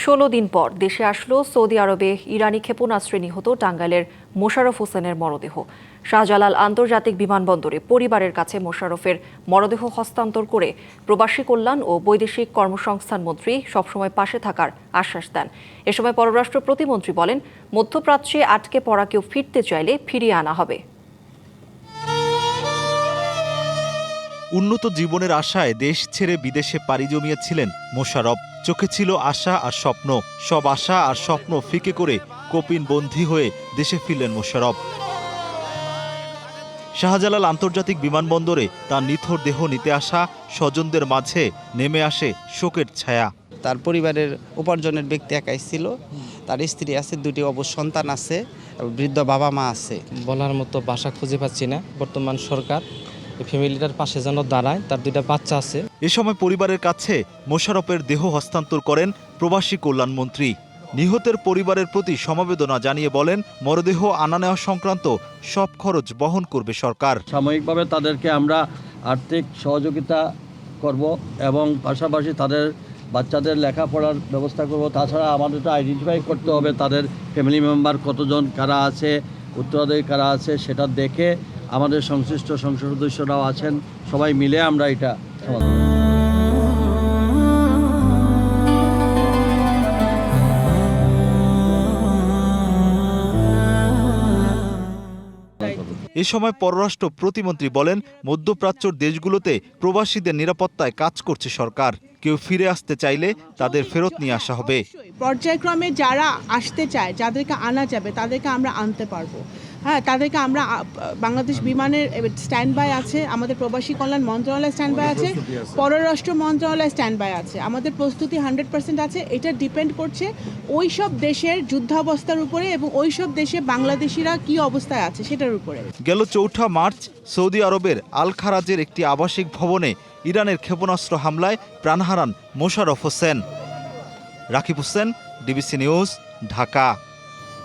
16 দিন পর দেশে আসলো সৌদি আরবে ইরানি ক্ষেপণাস্ত্রে নিহত টাঙ্গাইলের মোশাররফ হোসেনের মরদেহ। শাহজালাল আন্তর্জাতিক বিমানবন্দরে পরিবারের কাছে মোশাররফের মরদেহ হস্তান্তর করে প্রবাসী কল্যাণ ও বৈদেশিক কর্মসংস্থান মন্ত্রী সবসময় পাশে থাকার আশ্বাস দেন। এ সময় পররাষ্ট্র প্রতিমন্ত্রী বলেন, মধ্যপ্রাচ্যে আটকে পড়া কেউ ফিরতে চাইলে ফিরিয়ে আনা হবে। উন্নত জীবনের আশায় দেশ ছেড়ে বিদেশে পাড়ি জমিয়েছিলেন মোশাররফ। চোখে ছিল আশা আর স্বপ্ন, সব আশা আর স্বপ্ন ফিকে করে কপিন বন্দী হয়ে দেশে ফিরলেন মোশাররফ। শাহজালাল আন্তর্জাতিক বিমানবন্দরে তার নিথর দেহ নিতে আসা স্বজনদের মাঝে নেমে আসে শোকের ছায়া। তার পরিবারের উপার্জনের ব্যক্তি একাই ছিল, তার স্ত্রী আছে, 2টি অবশ্য সন্তান আছে, বৃদ্ধ বাবা মা আছে। বলার মতো ভাষা খুঁজে পাচ্ছি না। বর্তমান সরকার ফ্যামিলিটার পাশে যেন দাঁড়ায়, তার 2টা বাচ্চা আছে। এ সময় পরিবারের কাছে মোশাররফের দেহ হস্তান্তর করেন প্রবাসী কল্যাণমন্ত্রী। নিহতের পরিবারের প্রতি সমবেদনা জানিয়ে বলেন, মরদেহ আনা নেওয়া সংক্রান্ত সব খরচ বহন করবে সরকার। সাময়িকভাবে তাদেরকে আমরা আর্থিক সহযোগিতা করব এবং পাশাপাশি তাদের বাচ্চাদের লেখাপড়ার ব্যবস্থা করব। তাছাড়া আমাদের তো আইডেন্টিফাই করতে হবে তাদের ফ্যামিলি মেম্বার কতজন কারা আছে, উত্তরাধিকারী কারা আছে, সেটা দেখে আমাদের সংশ্লিষ্ট সংসদ সদস্যরাও আছেন, সবাই মিলে আমরা এটা সমাধান করব। এ সময় পররাষ্ট্র প্রতিমন্ত্রী বলেন, মধ্যপ্রাচ্যের দেশগুলোতে প্রবাসীদের নিরাপত্তায় কাজ করছে সরকার। কেউ ফিরে আসতে চাইলে তাদের ফেরত নিয়ে আসা হবে। পর্যায়ক্রমে যারা আসতে চায়, যাদেরকে আনা যাবে তাদেরকে আমরা আনতে পারবো। হ্যাঁ, তাদেরকে আমরা বাংলাদেশ বিমানের স্ট্যান্ড বাই আছে, আমাদের প্রবাসী কল্যাণ মন্ত্রণালয় স্ট্যান্ড বাই আছে, পররাষ্ট্র মন্ত্রণালয় স্ট্যান্ড বাই আছে। আমাদের প্রস্তুতি 100% আছে। এটা ডিপেন্ড করছে ওই সব দেশের যুদ্ধাবস্থার উপরে এবং ওই সব দেশে বাংলাদেশিরা কি অবস্থায় আছে সেটার উপরে। গেল 4 মার্চ সৌদি আরবের আল খারাজের একটি আবাসিক ভবনে ইরানের ক্ষেপণাস্ত্র হামলায় প্রাণ হারান মোশাররফ হোসেন। Rakib Hossain, DBC news, Dhaka.